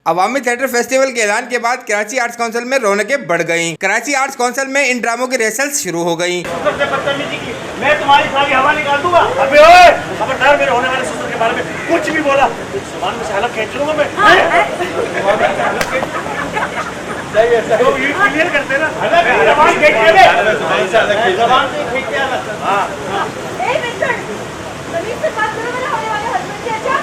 अवामी theatre festival के ऐलान के बाद कराची आर्ट्स काउंसिल में रौनकें बढ़ गईं। कराची आर्ट्स काउंसिल में इन ड्रामों की रिहर्सल्स शुरू हो गईं। मैं तुम्हारी सारी हवा निकाल दूंगा। अबे ओए, खबरदार मेरे होने वाले ससुर के बारे में कुछ भी बोला सामान में से अलग खींच लूंगा मैं। तो ये क्लियर करते ना, जबान खींच के दे, जबान से खींच के अलग। हाँ ए मिस्टर, जमीन से बात करो, मेरे होने वाले हस्बैंड की। अच्छा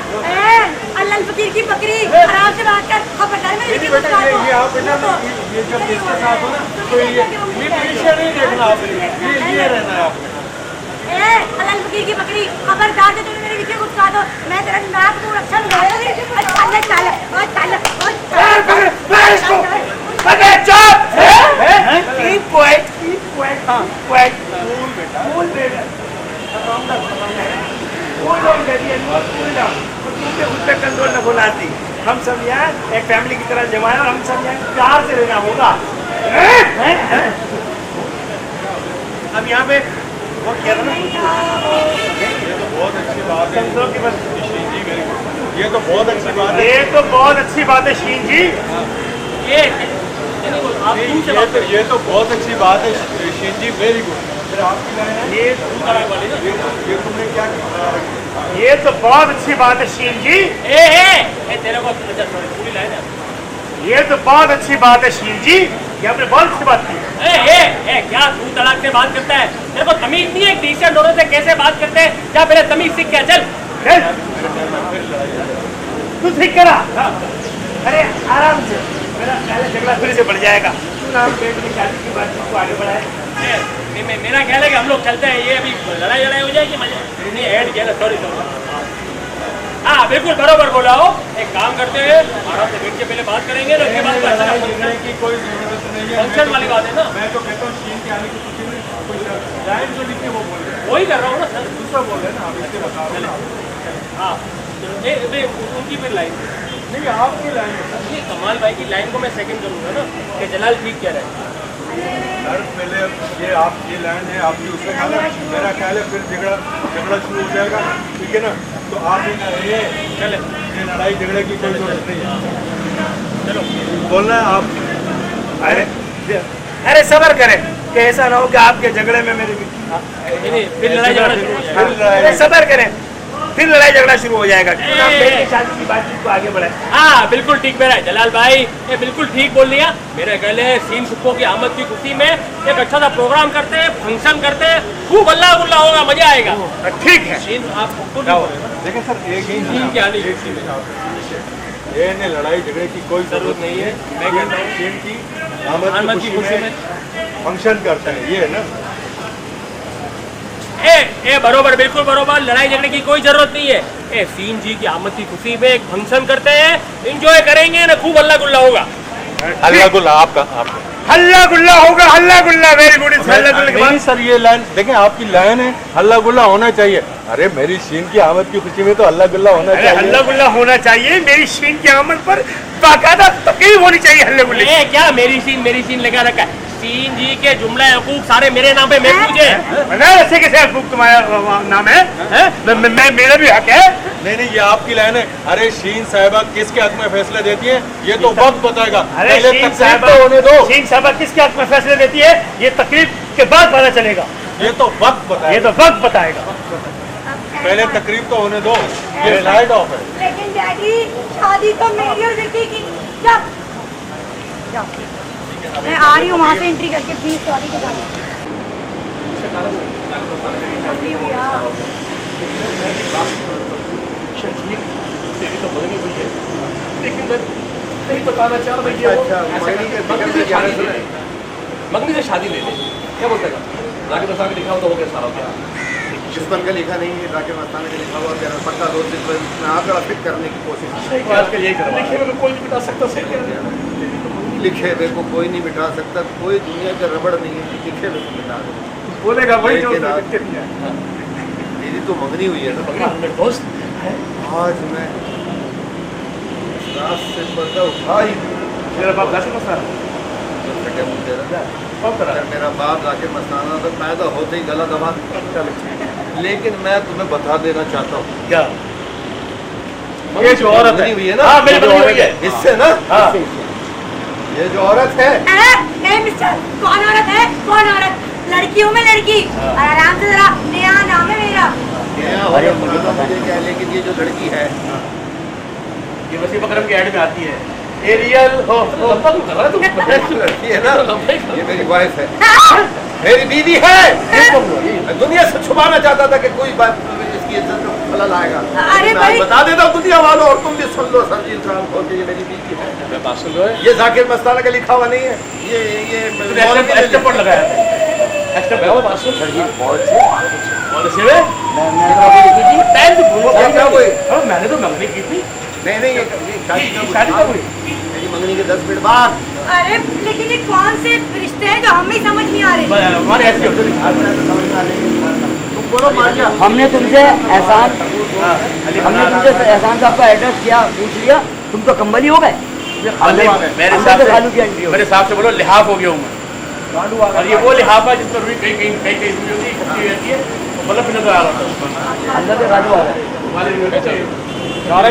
अल्लाह फकीर की बकरी, आराम से बात कर। खबरदार मेरी ये आप ना ये जब इसके साथ हो ना तो ये पीछे नहीं देखना, आप ये रहना है आपको। ए अल्लाह फकीर की बकरी, खबरदार से तूने मेरे पीछे कुछ कहा तो मैं तेरा नाक को रक्षा लूंगा। अबे चुप! Keep quiet, keep quiet, quite. Cool बेटा, कूल बेटा। कूल डाउन करिए, कूल डाउन। तुमने खुद पे कंट्रोल न बुलाती। हम सब यहाँ एक फैमिली की तरह जमा है और हम सब यहाँ प्यार से रहना होगा। अब यहाँ पे वो क्या था ना? बहुत अच्छी बात है। ये तो बहुत अच्छी बात है। ये तो बहुत अच्छी बात है शीन जी। ये तो बहुत अच्छी बात है शीन जी, वेरी गुड। फिर आपकी लाइन है ये तुमने क्या किया? ये तो बहुत अच्छी बात है शीन जी। तेरे को पूरी लाइन है। ये तो बहुत अच्छी बात है शीन जी, ये आपने बहुत अच्छी बात की। क्या तू तलाक से बात करता है? तेरे को तमीज नहीं है डिसेंट औरत से कैसे बात करते हैं? क्या पहले तमीज सीख के चल। तू ठीक करा। अरे आराम से, मेरा पहले झगड़ा फिर से बढ़ जाएगा। तू नाम पेट में शादी की बात को आगे बढ़ाए। मेरा ख्याल है कि हम लोग चलते हैं, ये अभी लड़ाई हो जाएगी। मजा ऐड किया, सॉरी। हाँ बिल्कुल बरोबर बोला हो। एक काम करते हैं, आराम से बैठ के पहले बात करेंगे ना, उसके बाद की कोई जरूरत नहीं है। फंक्शन वाली बात है ना। मैं तो कहता हूँ शीन के आने की खुशी में कोई लाइन जो लिखी वो बोल रहे हैं। वही कर रहा हूँ ना सर, दूसरा बोल रहे हैं ना, आप इससे बता रहे हैं। हाँ उनकी फिर लाइन नहीं, आपकी लाइन है। ये कमाल भाई की लाइन को मैं सेकंड करूँगा ना कि जलाल ठीक कह रहा है। सर पहले ये आपकी लाइन है, आपकी उससे खाना मेरा ख्याल है फिर झगड़ा शुरू हो जाएगा, ठीक है ना? तो आप ये चले, ये लड़ाई झगड़े की कोई जरूरत नहीं है। चलो बोलना है आप। अरे सब्र करें कि ऐसा ना हो कि आपके झगड़े में मेरी फिर लड़ाई झगड़ा सब्र करें, फिर लड़ाई झगड़ा शुरू हो जाएगा। शादी की बातचीत को आगे बढ़ाए। हाँ बिल्कुल ठीक कह रहा है जलाल भाई, ये बिल्कुल ठीक बोल दिया। मेरे कहले सीन सुप्पो की आमद की खुशी में एक अच्छा सा प्रोग्राम करते हैं, फंक्शन करते हैं, खूब अल्लाह गुल्ला होगा, मजा आएगा। ठीक है। सीन आप देखिए सर, एक ही क्या नहीं ये ने लड़ाई झगड़े की कोई जरूरत नहीं है। मैं कहता हूँ शीन की आमद की खुशी में फंक्शन करते हैं, ये है ना? ए बरोबर, बिल्कुल बरोबर। लड़ाई झगड़े की कोई जरूरत नहीं है। ए सीन जी की आमद की खुशी में एक फंक्शन करते हैं, एंजॉय करेंगे ना, खूब हल्ला गुल्ला होगा। हल्ला गुल्ला आपका हल्ला गुल्ला होगा, हल्ला गुल्ला। Very good. हल्ला गुल्ला के बाद सर ये लाइन देखें, आपकी लाइन है हल्ला गुल्ला होना चाहिए। अरे मेरी शीन की आमद की खुशी में तो हल्ला गुल्ला होना चाहिए। हल्ला गुल्ला होना चाहिए, मेरी शीन की आमद पर बाकायदा तकरीब होनी चाहिए हल्ले गुल्ले। क्या मेरी सीन लगा रखा है? सीन जी के जुमला हकूक सारे मेरे नाम पे महफूज है। ऐसे कैसे हकूक तुम्हारा नाम है? मैं मेरा भी हक है। नहीं, ये आपकी लाइन है। अरे शीन साहिबा किसके हक में फैसला देती है ये तो वक्त बताएगा। अरे शीन साहिबा होने दो। शीन साहिबा किसके हक में फैसले देती है ये तकरीब के बाद पता चलेगा। ये तो वक्त बताएगा। ये तो वक्त बताएगा। पहले तकरीब तो होने दो, ये लाइट ऑफ है। लेकिन डैडी, शादी तो मेरी और विक्की की। जब मैं आ रही हूँ वहाँ से एंट्री करके, प्लीज सॉरी के साथ। तेरी तो बदली हुई है, लेकिन मैं नहीं बताना चाह रही है। मगनी से शादी ले ले, क्या बोलते हैं? राकेश मस्ताना लिखा हो तो हो गया सारा। क्या जिस पर का लिखा नहीं है, राकेश मस्ताना का लिखा हुआ क्या पक्का 2 दिन में आंकड़ा फिट करने की कोशिश। आजकल यही कर लिखे में कोई नहीं बिता सकता। सही कह रहे हैं। लिखे हुए को कोई नहीं मिटा सकता, कोई दुनिया का रबड़ नहीं है कि लिखे हुए को मिटा दे। बोलेगा वही जो मेरी तो मंगनी हुई है ना। दोस्त आज मैं रात से पर्दा उठा ही मेरा बाप राकेश मस्ताना। अगर मेरा बाप राकेश मस्ताना तो पैदा होते ही गला दबा। लेकिन मैं तुम्हें बता देना चाहता हूँ क्या ये जो औरत बनी हुई है ना, हाँ, मेरी ये जो बनी हुई औरत है। इससे ना, हाँ। ये जो औरत है, नहीं मिस्टर, कौन औरत है? कौन औरत? लड़की हूँ मैं, लड़की। और आराम से जरा, नया नाम है मेरा। क्या औरत मालूम मुझे क्या है, लेकिन ये जो लड़की है, ये वसीम अकरम की ऐड में आती है। एरियल हो लड़की है ना, ये मेरी वाइफ है, मेरी बीवी है। दुनिया से छुपाना चाहता था कि कोई बात इसकी इज्जत में खलल आएगा। अरे मैं भाई, बता देता हूँ दुनिया वालों, और तुम भी सुन लो सर जी, इंसान खोल के, ये मेरी बीवी है। मैं बात सुन लो है। ये जाकिर मस्ताना का लिखा हुआ नहीं है, ये एक्स्ट्रा पॉइंट लगाया एक्स्ट्रा पॉइंट बात सुन बहुत से और से वे टाइम से भूलो क्या हुई? अरे मैंने तो मंगनी की थी। नहीं ये शादी शादी कब हुई? मेरी मंगनी के 10 मिनट बाद। अरे लेकिन ये कौन से रिश्ते हैं जो हमें समझ नहीं आ रहे? हमारे ऐसे होते तुम बोलो मारिया। हमने तुमसे एहसान साहब का एड्रेस किया, पूछ लिया, तुम तो कंबल ही हो गए। मेरे हिसाब से बोलो लिहाफ हो गया हूँ मैं। और ये वो लिहाफ है जिसमें रुई कहीं कहीं कहीं कहीं रुई होती है, इकट्ठी रहती है, तो मतलब फिर आ रहा था अंदर से खालू आ गए।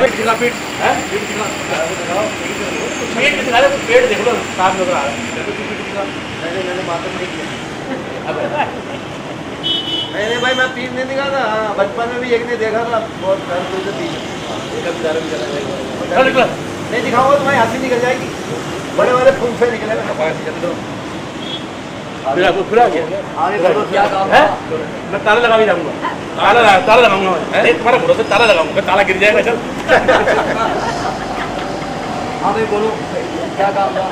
में चिकना पीठ है, पेड़ देख लो साफ नजर आ रहा है। मैंने मातम नहीं किया। नहीं भाई, मैं पीर नहीं निकाला। हाँ, बचपन में भी एक ने देखा था, बहुत घर से नहीं दिखाऊंगा, तुम्हारी हंसी निकल जाएगी। बड़े बड़े फूल से निकले ना फिर आ गया है? मैं ताला लगा भी जाऊंगा, ताला लगाऊंगा मैं। तुम्हारा भरोसे ताला लगाऊंगा, ताला गिर जाएगा। चल हाँ भाई बोलो, क्या काम था?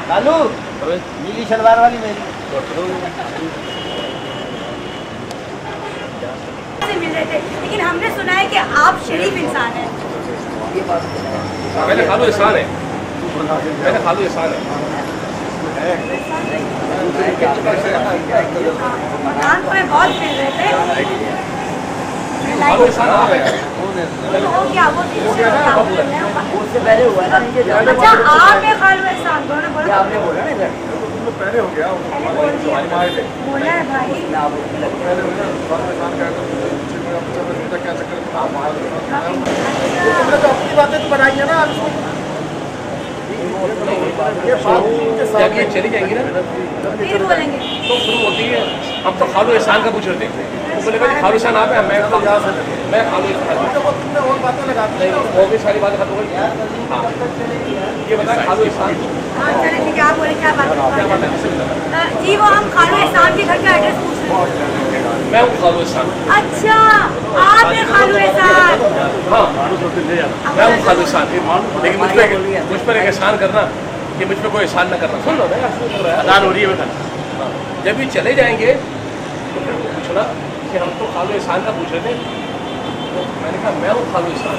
लालू, नीली शलवार वाली मेरी से मिल रहे थे, लेकिन हमने सुना है कि आप शरीफ इंसान हैं। मैंने खालू एहसान है, मैंने खालू एहसान है। मकान तो मैं बहुत मिल रहे थे। खालू एहसान आप है। हो गया वो उससे पहले हुआ ना ये ज़्यादा अच्छा, आप में खालू एहसान दोनों बोलो। आपने बोला ना इधर पहले हो गया। बोला है भाई। तुमने तो अपनी बातें तो बनाई है ना। जब ये चली जाएंगी ना फिर बोलेंगे। तो शुरू होती है। हम तो खालू एहसान का पूछ रहे थे, वो बोलेगा जी खालू एहसान आप है, मैं खालू एहसान। तुमने और बातें लगाती हो। वो भी सारी बातें खत्म हो गई। हाँ, ये बताए खालू एहसान हाँ चले ठीक है, आप बोले क्या बात? जी वो हम खालू एहसान के घर का एड्रेस पूछ रहे हैं। मैं हूँ खालू एहसान। अच्छा, आप हैं खालू एहसान। हाँ, मैं हूँ खालू एहसान। लेकिन मुझ पर एक एहसान करना कि मुझ पर कोई एहसान न करना। सुन लो ना, अदान हो रही है बेटा। जब भी चले जाएंगे तो फिर पूछना कि हम तो खालू एहसान का पूछ रहे थे। तो मैंने कहा मैं हूँ खालू एहसान।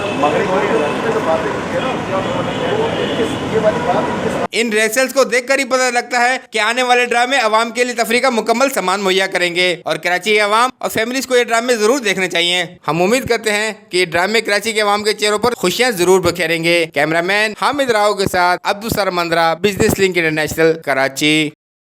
इन रेसल्स को देखकर ही पता लगता है कि आने वाले ड्रामे अवाम के लिए तफरी का मुकम्मल सामान मुहैया करेंगे और कराची के अवाम और फैमिलीज को ये ड्रामे जरूर देखने चाहिए। हम उम्मीद करते हैं कि ये ड्रामे कराची के अवाम के चेहरों पर खुशियां जरूर बखेरेंगे। कैमरामैन हामिद राव के साथ Abdul sir Mandra, business link international, Karachi.